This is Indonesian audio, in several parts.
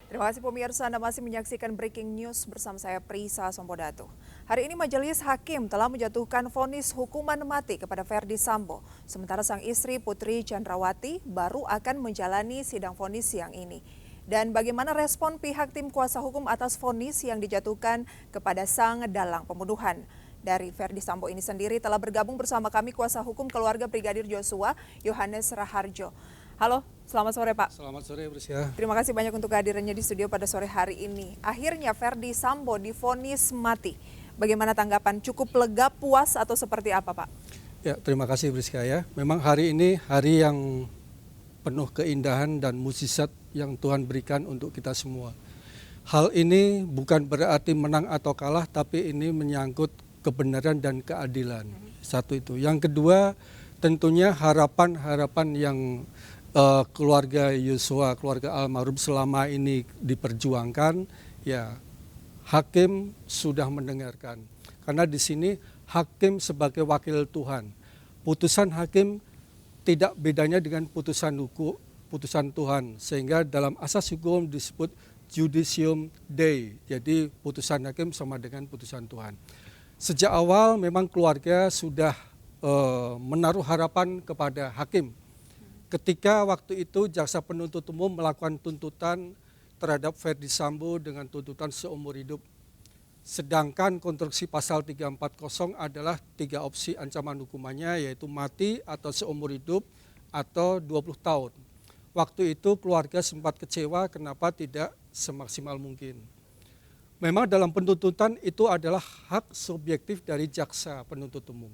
Terima kasih pemirsa, Anda masih menyaksikan Breaking News bersama saya Prisa Sompodato. Hari ini Majelis Hakim telah menjatuhkan vonis hukuman mati kepada Verdi Sambo. Sementara sang istri Putri Chandrawati baru akan menjalani sidang vonis siang ini. Dan bagaimana respon pihak tim kuasa hukum atas vonis yang dijatuhkan kepada sang dalang pembunuhan dari Verdi Sambo ini sendiri? Telah bergabung bersama kami kuasa hukum keluarga Brigadir Joshua, Yohanes Raharjo. Halo, selamat sore Pak. Selamat sore Prisca. Terima kasih banyak untuk kehadirannya di studio pada sore hari ini. Akhirnya Verdi Sambo divonis mati. Bagaimana tanggapan? Cukup lega, puas atau seperti apa Pak? Ya, terima kasih Prisca ya. Memang hari ini hari yang penuh keindahan dan mukjizat yang Tuhan berikan untuk kita semua. Hal ini bukan berarti menang atau kalah, tapi ini menyangkut kebenaran dan keadilan. Satu itu. Yang kedua, tentunya harapan-harapan yang keluarga Yosua, keluarga almarhum selama ini diperjuangkan, ya hakim sudah mendengarkan. Karena di sini hakim sebagai wakil Tuhan. Putusan hakim tidak bedanya dengan putusan Tuhan, sehingga dalam asas hukum disebut judicium Dei. Jadi putusan hakim sama dengan putusan Tuhan. Sejak awal memang keluarga sudah menaruh harapan kepada hakim. Ketika waktu itu jaksa penuntut umum melakukan tuntutan terhadap Verdi Sambo dengan tuntutan seumur hidup. Sedangkan konstruksi pasal 340 adalah 3 opsi ancaman hukumannya, yaitu mati atau seumur hidup atau 20 tahun. Waktu itu keluarga sempat kecewa kenapa tidak semaksimal mungkin. Memang dalam penuntutan itu adalah hak subjektif dari jaksa penuntut umum.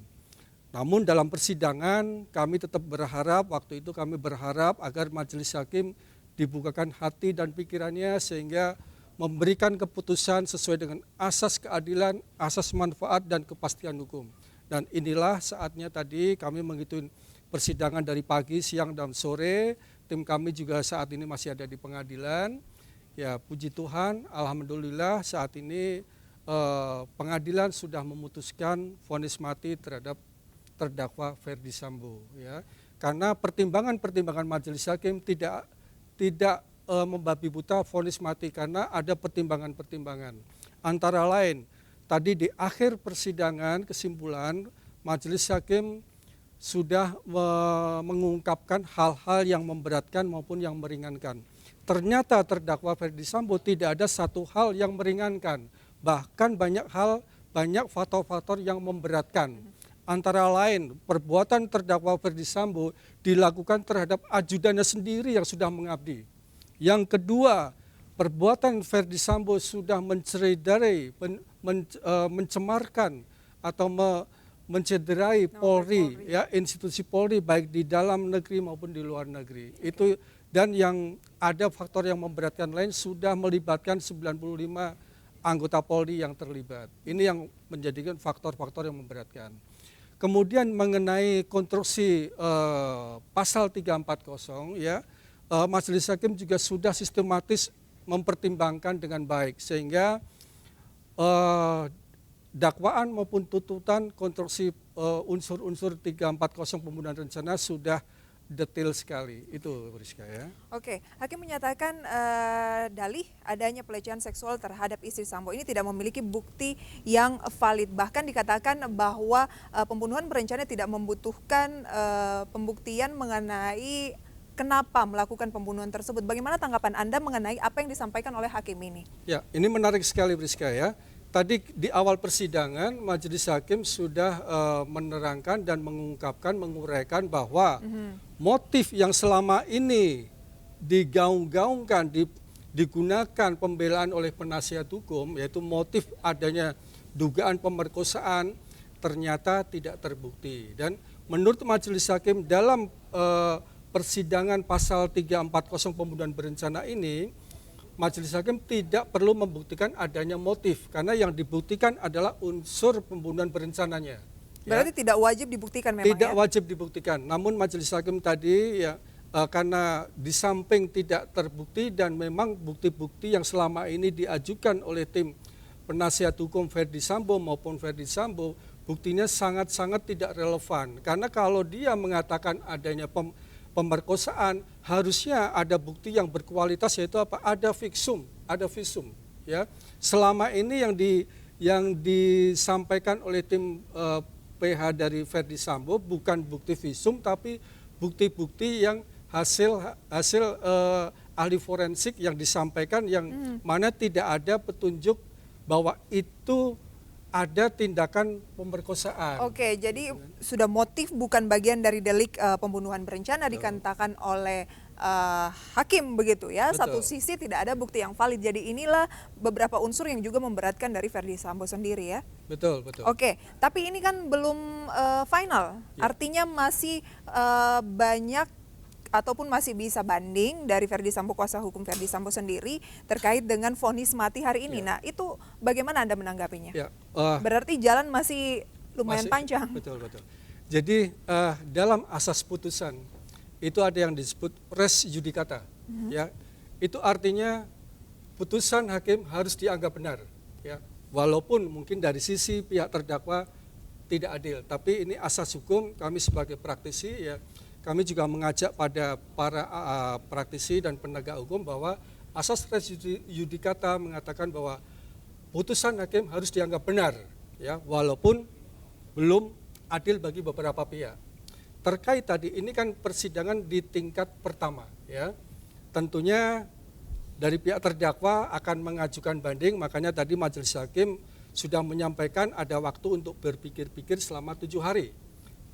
Namun dalam persidangan kami tetap berharap, waktu itu kami berharap agar majelis hakim dibukakan hati dan pikirannya sehingga memberikan keputusan sesuai dengan asas keadilan, asas manfaat dan kepastian hukum. Dan inilah saatnya tadi kami mengikuti persidangan dari pagi, siang dan sore. Tim kami juga saat ini masih ada di pengadilan. Ya puji Tuhan, alhamdulillah saat ini pengadilan sudah memutuskan vonis mati terhadap terdakwa Verdi Sambo, ya, karena pertimbangan majelis hakim tidak membabi buta vonis mati karena ada pertimbangan. Antara lain tadi di akhir persidangan kesimpulan majelis hakim sudah mengungkapkan hal-hal yang memberatkan maupun yang meringankan. Ternyata terdakwa Verdi Sambo tidak ada satu hal yang meringankan, bahkan banyak faktor-faktor yang memberatkan. Antara lain perbuatan terdakwa Verdi Sambo dilakukan terhadap ajudannya sendiri yang sudah mengabdi. Yang kedua, perbuatan Verdi Sambo sudah mencemarkan atau mencederai Polri, ya, institusi Polri baik di dalam negeri maupun di luar negeri. Itu dan yang ada faktor yang memberatkan lain sudah melibatkan 95 anggota Polri yang terlibat. Ini yang menjadikan faktor-faktor yang memberatkan. Kemudian mengenai konstruksi pasal 340, ya, majelis hakim juga sudah sistematis mempertimbangkan dengan baik sehingga dakwaan maupun tuntutan konstruksi unsur-unsur 340 pembunuhan rencana sudah detail sekali. Itu Rizka, ya. Oke, hakim menyatakan dalih adanya pelecehan seksual terhadap istri Sambo ini tidak memiliki bukti yang valid. Bahkan dikatakan bahwa pembunuhan berencana tidak membutuhkan pembuktian mengenai kenapa melakukan pembunuhan tersebut. Bagaimana tanggapan Anda mengenai apa yang disampaikan oleh hakim ini? Ya, ini menarik sekali Rizka, ya. Tadi di awal persidangan majelis hakim sudah menerangkan dan menguraikan bahwa motif yang selama ini digaung-gaungkan, digunakan pembelaan oleh penasihat hukum, yaitu motif adanya dugaan pemerkosaan, ternyata tidak terbukti. Dan menurut majelis hakim dalam persidangan pasal 340 pembunuhan berencana ini, majelis hakim tidak perlu membuktikan adanya motif karena yang dibuktikan adalah unsur pembunuhan berencananya. Berarti tidak wajib dibuktikan memang, tidak ya? wajib dibuktikan. Namun majelis hakim tadi, ya, karena di samping tidak terbukti dan memang bukti-bukti yang selama ini diajukan oleh tim penasihat hukum Verdi Sambo maupun Verdi Sambo, buktinya sangat-sangat tidak relevan. Karena kalau dia mengatakan adanya pemerkosaan harusnya ada bukti yang berkualitas, yaitu apa? Ada visum, ya. Selama ini yang disampaikan oleh tim PH dari Verdi Sambo bukan bukti visum, tapi bukti-bukti yang hasil ahli forensik yang disampaikan, yang mana tidak ada petunjuk bahwa itu ada tindakan pemerkosaan. Oke, jadi sudah motif bukan bagian dari delik pembunuhan berencana dikatakan oleh hakim begitu ya. Betul. Satu sisi tidak ada bukti yang valid. Jadi inilah beberapa unsur yang juga memberatkan dari Verdi Sambo sendiri ya. Betul. Oke, tapi ini kan belum final. Ya. Artinya masih banyak ataupun masih bisa banding dari Verdi Sambo, kuasa hukum Verdi Sambo sendiri terkait dengan vonis mati hari ini. Ya. Nah, itu bagaimana Anda menanggapinya? Ya, Berarti jalan masih lumayan panjang. Betul. Jadi dalam asas putusan itu ada yang disebut res judicata, ya. Itu artinya putusan hakim harus dianggap benar, ya. Walaupun mungkin dari sisi pihak terdakwa tidak adil, tapi ini asas hukum. Kami sebagai praktisi, ya, kami juga mengajak pada para praktisi dan penegak hukum bahwa asas res judicata mengatakan bahwa putusan hakim harus dianggap benar, ya, walaupun belum adil bagi beberapa pihak. Terkait tadi ini kan persidangan di tingkat pertama, ya. Tentunya dari pihak terdakwa akan mengajukan banding, makanya tadi majelis hakim sudah menyampaikan ada waktu untuk berpikir-pikir selama 7 hari.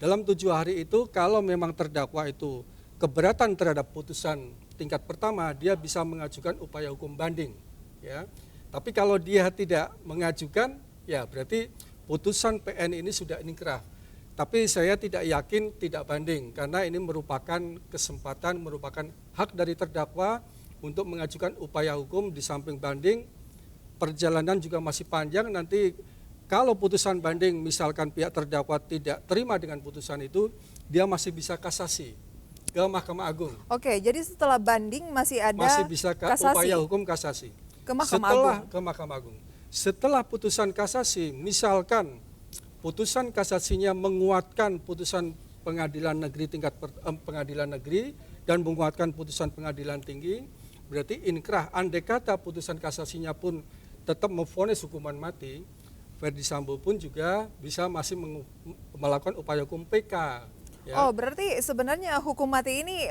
Dalam 7 hari itu kalau memang terdakwa itu keberatan terhadap putusan tingkat pertama, dia bisa mengajukan upaya hukum banding, ya. Tapi kalau dia tidak mengajukan, ya berarti putusan PN ini sudah inkrah. Tapi saya tidak yakin tidak banding, karena ini merupakan kesempatan, merupakan hak dari terdakwa untuk mengajukan upaya hukum di samping banding. Perjalanan juga masih panjang, nanti kalau putusan banding misalkan pihak terdakwa tidak terima dengan putusan itu, dia masih bisa kasasi ke Mahkamah Agung. Oke, jadi setelah banding masih ada Masih bisa kasasi upaya hukum kasasi. ke Mahkamah Agung. Ke Mahkamah Agung. Setelah putusan kasasi, misalkan putusan kasasinya menguatkan putusan pengadilan negeri pengadilan negeri dan menguatkan putusan pengadilan tinggi, berarti inkrah. Andai kata putusan kasasinya pun tetap memvonis hukuman mati, Verdi Sambo pun juga bisa masih melakukan upaya hukum PK. Ya. Oh, berarti sebenarnya hukum mati ini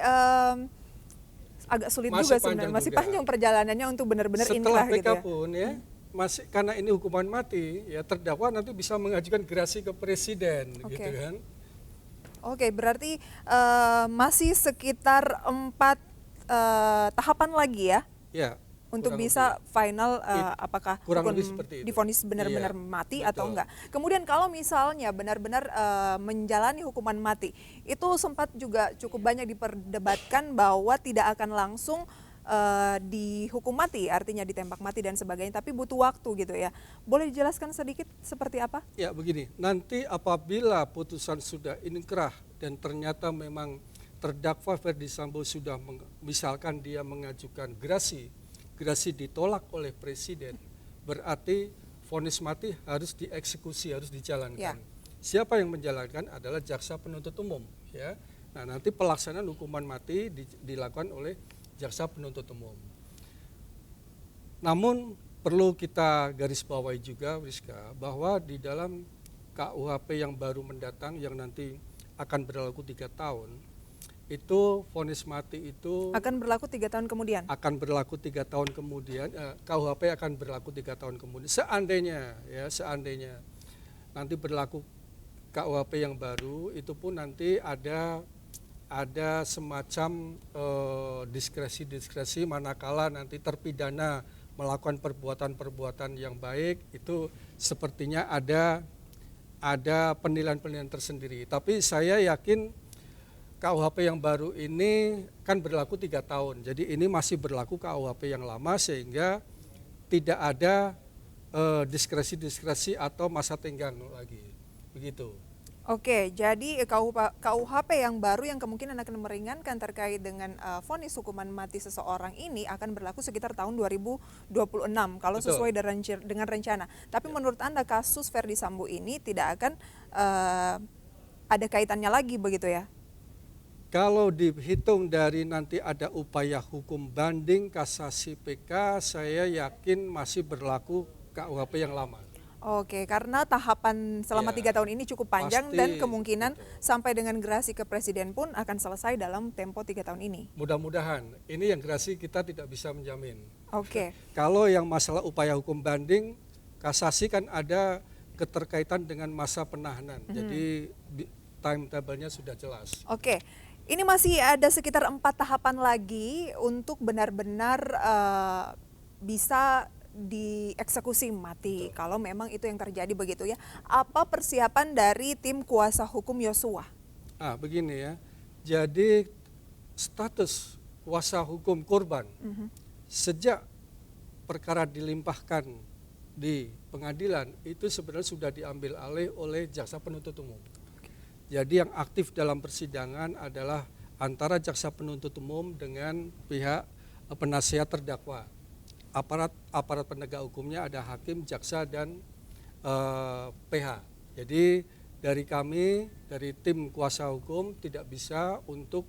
agak sulit Masih juga sebenarnya, masih juga. panjang perjalanannya untuk benar-benar inkrah Setelah PK gitu ya. pun ya, masih karena ini hukuman mati, ya terdakwa nanti bisa mengajukan gerasi ke presiden, Oke. gitu kan. Oke, berarti masih sekitar 4 tahapan lagi ya Ya. untuk kurang bisa lebih. final apakah kurang hukum lebih seperti itu. divonis benar-benar Iya, mati betul. atau enggak. Kemudian kalau misalnya benar-benar menjalani hukuman mati, itu sempat juga cukup banyak diperdebatkan bahwa tidak akan langsung dihukum mati, artinya ditembak mati dan sebagainya, tapi butuh waktu gitu ya. Boleh dijelaskan sedikit seperti apa? Ya begini, nanti apabila putusan sudah inkrah dan ternyata memang terdakwa Verdi Sambo sudah misalkan dia mengajukan gerasi ditolak oleh presiden, berarti vonis mati harus dieksekusi, harus dijalankan. Ya. Siapa yang menjalankan adalah jaksa penuntut umum, ya. Nah, nanti pelaksanaan hukuman mati dilakukan oleh jaksa penuntut umum. Namun perlu kita garis bawahi juga, Rizka, bahwa di dalam KUHP yang baru mendatang yang nanti akan berlaku 3 tahun, itu vonis mati itu Akan berlaku 3 tahun kemudian? akan berlaku 3 tahun kemudian, KUHP akan berlaku 3 tahun kemudian. Seandainya nanti berlaku KUHP yang baru, itu pun nanti ada semacam diskresi manakala nanti terpidana melakukan perbuatan-perbuatan yang baik, itu sepertinya ada penilaian-penilaian tersendiri. Tapi saya yakin KUHP yang baru ini kan berlaku 3 tahun, jadi ini masih berlaku KUHP yang lama sehingga tidak ada diskresi-diskresi atau masa tenggang lagi, begitu. Oke, jadi KUHP yang baru yang kemungkinan akan meringankan terkait dengan vonis hukuman mati seseorang ini akan berlaku sekitar tahun 2026 kalau Betul. sesuai dengan rencana. Tapi menurut Anda kasus Verdi Sambo ini tidak akan ada kaitannya lagi begitu ya? Kalau dihitung dari nanti ada upaya hukum banding kasasi PK, saya yakin masih berlaku KUHP yang lama. Oke, karena tahapan selama Ya, 3 tahun ini cukup panjang dan pasti, kemungkinan betul. sampai dengan gerasi ke presiden pun akan selesai dalam tempo 3 tahun ini. Mudah-mudahan, ini yang gerasi kita tidak bisa menjamin. Oke, Kalau yang masalah upaya hukum banding, kasasi kan ada keterkaitan dengan masa penahanan. Jadi timetable-nya sudah jelas. oke. Ini masih ada sekitar 4 tahapan lagi untuk benar-benar bisa dieksekusi mati. Betul. Kalau memang itu yang terjadi begitu ya. Apa persiapan dari tim kuasa hukum Yosua? Begini ya. Jadi status kuasa hukum korban sejak perkara dilimpahkan di pengadilan itu sebenarnya sudah diambil alih oleh jaksa penuntut umum. Jadi yang aktif dalam persidangan adalah antara jaksa penuntut umum dengan pihak penasihat terdakwa. Aparat penegak hukumnya ada hakim, jaksa dan PH. Jadi dari kami, dari tim kuasa hukum tidak bisa untuk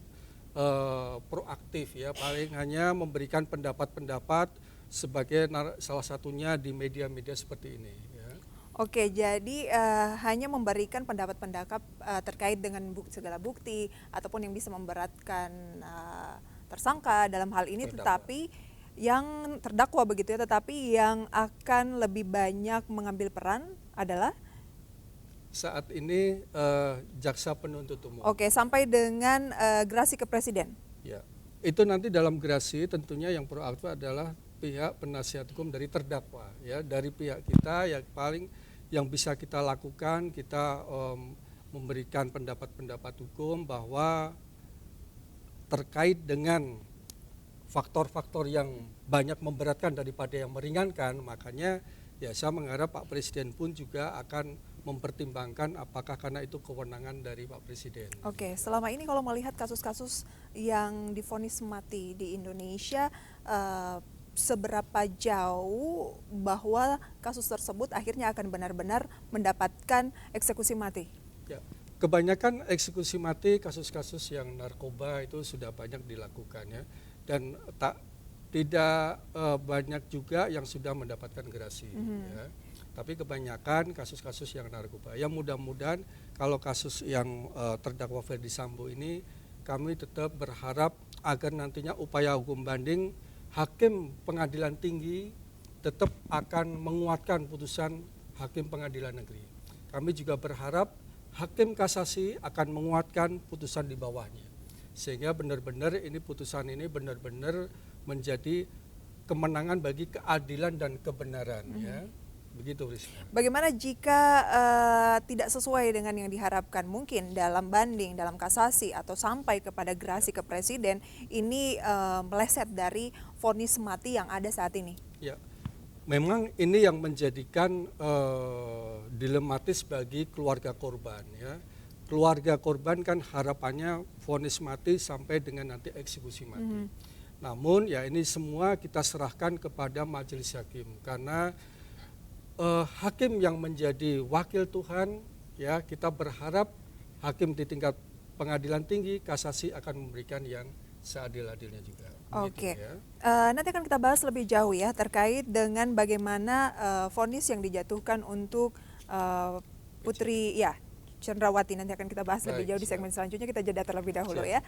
proaktif ya, paling hanya memberikan pendapat-pendapat sebagai salah satunya di media-media seperti ini. Ya. Oke, jadi hanya memberikan pendapat-pendapat terkait dengan segala bukti ataupun yang bisa memberatkan tersangka dalam hal ini, Terdakwa. tetapi yang terdakwa begitu ya, tetapi yang akan lebih banyak mengambil peran adalah Saat ini jaksa penuntut umum. oke, sampai dengan gerasi ke presiden. Ya, itu nanti dalam gerasi tentunya yang proaktif adalah pihak penasihat hukum dari terdakwa. Ya, dari pihak kita yang bisa kita lakukan, kita memberikan pendapat-pendapat hukum bahwa terkait dengan faktor-faktor yang banyak memberatkan daripada yang meringankan, makanya ya saya mengharap Pak Presiden pun juga akan mempertimbangkan apakah karena itu kewenangan dari Pak Presiden. Oke, selama ini kalau melihat kasus-kasus yang divonis mati di Indonesia, seberapa jauh bahwa kasus tersebut akhirnya akan benar-benar mendapatkan eksekusi mati? Ya, kebanyakan eksekusi mati kasus-kasus yang narkoba itu sudah banyak dilakukan ya, dan tidak banyak juga yang sudah mendapatkan gerasi. Ya. Tapi kebanyakan kasus-kasus yang narkoba. Yang mudah-mudahan kalau kasus yang terdakwa Ferdi Sambo ini, kami tetap berharap agar nantinya upaya hukum banding hakim pengadilan tinggi tetap akan menguatkan putusan hakim pengadilan negeri. Kami juga berharap hakim kasasi akan menguatkan putusan di bawahnya. Sehingga benar-benar ini putusan ini benar-benar menjadi kemenangan bagi keadilan dan kebenaran ya. Begitu Rizka. Bagaimana jika tidak sesuai dengan yang diharapkan, mungkin dalam banding, dalam kasasi atau sampai kepada gerasi ke presiden ini meleset dari vonis mati yang ada saat ini? Ya, memang ini yang menjadikan dilematis bagi keluarga korban ya. Keluarga korban kan harapannya vonis mati sampai dengan nanti eksekusi mati. Namun ya ini semua kita serahkan kepada majelis hakim karena hakim yang menjadi wakil Tuhan ya, kita berharap hakim di tingkat pengadilan tinggi kasasi akan memberikan yang seadil-adilnya juga. Oke, Begitu, ya. Nanti akan kita bahas lebih jauh ya terkait dengan bagaimana vonis yang dijatuhkan untuk Putri ya Chandrawati. Nanti akan kita bahas lebih Baik, jauh di segmen selanjutnya. Kita jeda terlebih dahulu Siap. ya.